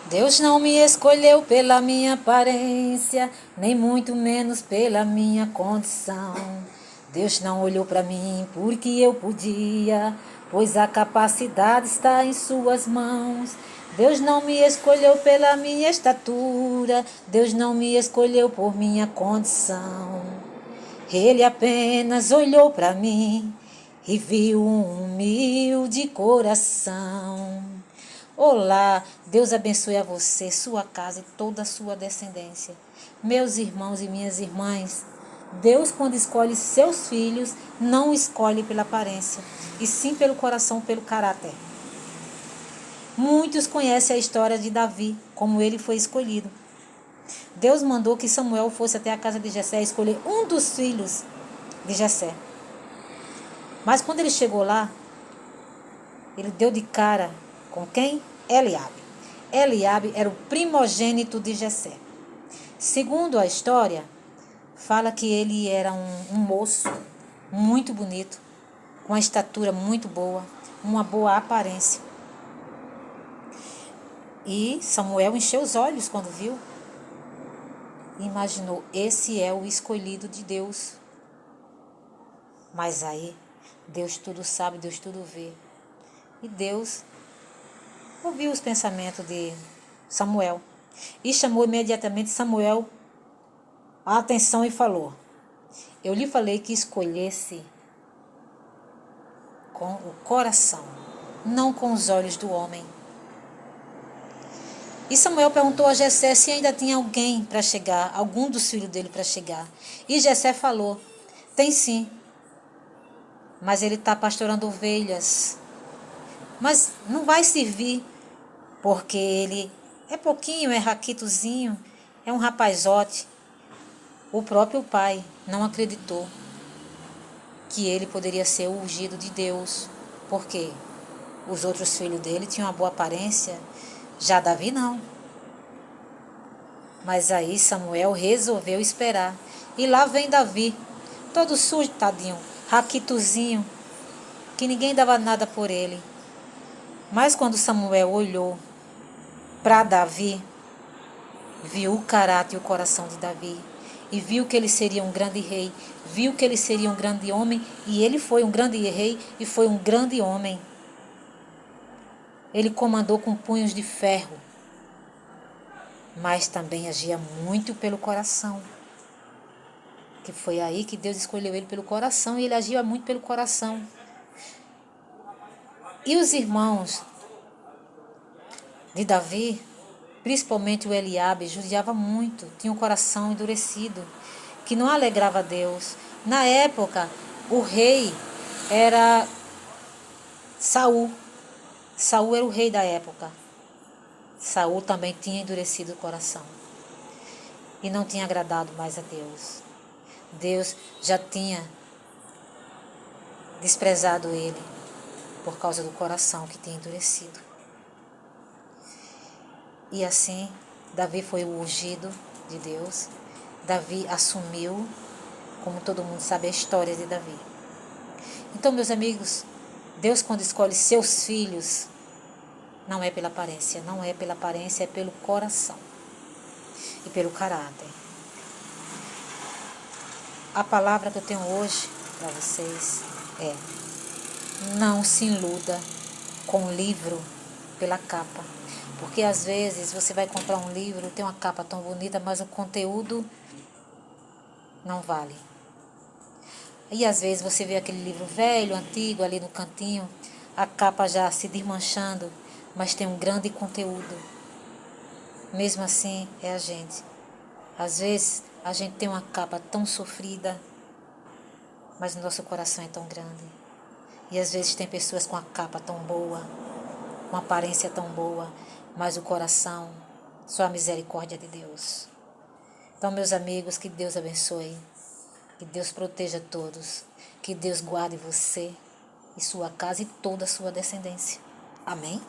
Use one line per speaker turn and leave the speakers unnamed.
Deus não me escolheu pela minha aparência, nem muito menos pela minha condição. Deus não olhou para mim porque eu podia, pois a capacidade está em suas mãos. Deus não me escolheu pela minha estatura, Deus não me escolheu por minha condição. Ele apenas olhou para mim e viu um humilde coração. Olá, Deus abençoe a você, sua casa e toda a sua descendência. Meus irmãos e minhas irmãs, Deus, quando escolhe seus filhos, não escolhe pela aparência, e sim pelo coração, pelo caráter. Muitos conhecem a história de Davi, como ele foi escolhido. Deus mandou que Samuel fosse até a casa de Jessé escolher um dos filhos de Jessé. Mas quando ele chegou lá, ele deu de cara com quem? Eliabe. Eliabe era o primogênito de Jessé. Segundo a história, fala que ele era um moço muito bonito, com uma estatura muito boa, uma boa aparência. E Samuel encheu os olhos quando viu. E imaginou, esse é o escolhido de Deus. Mas aí, Deus tudo sabe, Deus tudo vê. E Deus ouviu os pensamentos de Samuel e chamou imediatamente Samuel a atenção e falou: eu lhe falei que escolhesse com o coração, não com os olhos do homem. E Samuel perguntou a Jessé se ainda tinha alguém para chegar, algum dos filhos dele para chegar. E Jessé falou: tem sim, mas ele está pastorando ovelhas. Mas não vai servir, porque ele é pouquinho, é raquitozinho, é um rapazote. O próprio pai não acreditou que ele poderia ser o ungido de Deus, porque os outros filhos dele tinham uma boa aparência, já Davi não. Mas aí Samuel resolveu esperar. E lá vem Davi, todo sujo, tadinho, raquitozinho, que ninguém dava nada por ele. Mas quando Samuel olhou para Davi, viu o caráter e o coração de Davi, e viu que ele seria um grande rei, viu que ele seria um grande homem, e ele foi um grande rei e foi um grande homem. Ele comandou com punhos de ferro, mas também agia muito pelo coração. Que foi aí que Deus escolheu ele pelo coração, e ele agia muito pelo coração. E os irmãos de Davi, principalmente o Eliabe, judiava muito, tinha um coração endurecido, que não alegrava a Deus. Na época, o rei era Saul. Saul era o rei da época. Saul também tinha endurecido o coração e não tinha agradado mais a Deus. Deus já tinha desprezado ele por causa do coração que tinha endurecido. E assim, Davi foi o ungido de Deus. Davi assumiu, como todo mundo sabe, a história de Davi. Então, meus amigos, Deus, quando escolhe seus filhos, não é pela aparência, não é pela aparência, é pelo coração e pelo caráter. A palavra que eu tenho hoje para vocês é: não se iluda com o livro pela capa. Porque às vezes você vai comprar um livro, tem uma capa tão bonita, mas o conteúdo não vale. E às vezes você vê aquele livro velho, antigo, ali no cantinho, a capa já se desmanchando, mas tem um grande conteúdo. Mesmo assim é a gente. Às vezes a gente tem uma capa tão sofrida, mas o nosso coração é tão grande. E às vezes tem pessoas com a capa tão boa, com aparência tão boa, mas o coração, só a misericórdia de Deus. Então, meus amigos, que Deus abençoe, que Deus proteja todos, que Deus guarde você e sua casa e toda a sua descendência. Amém?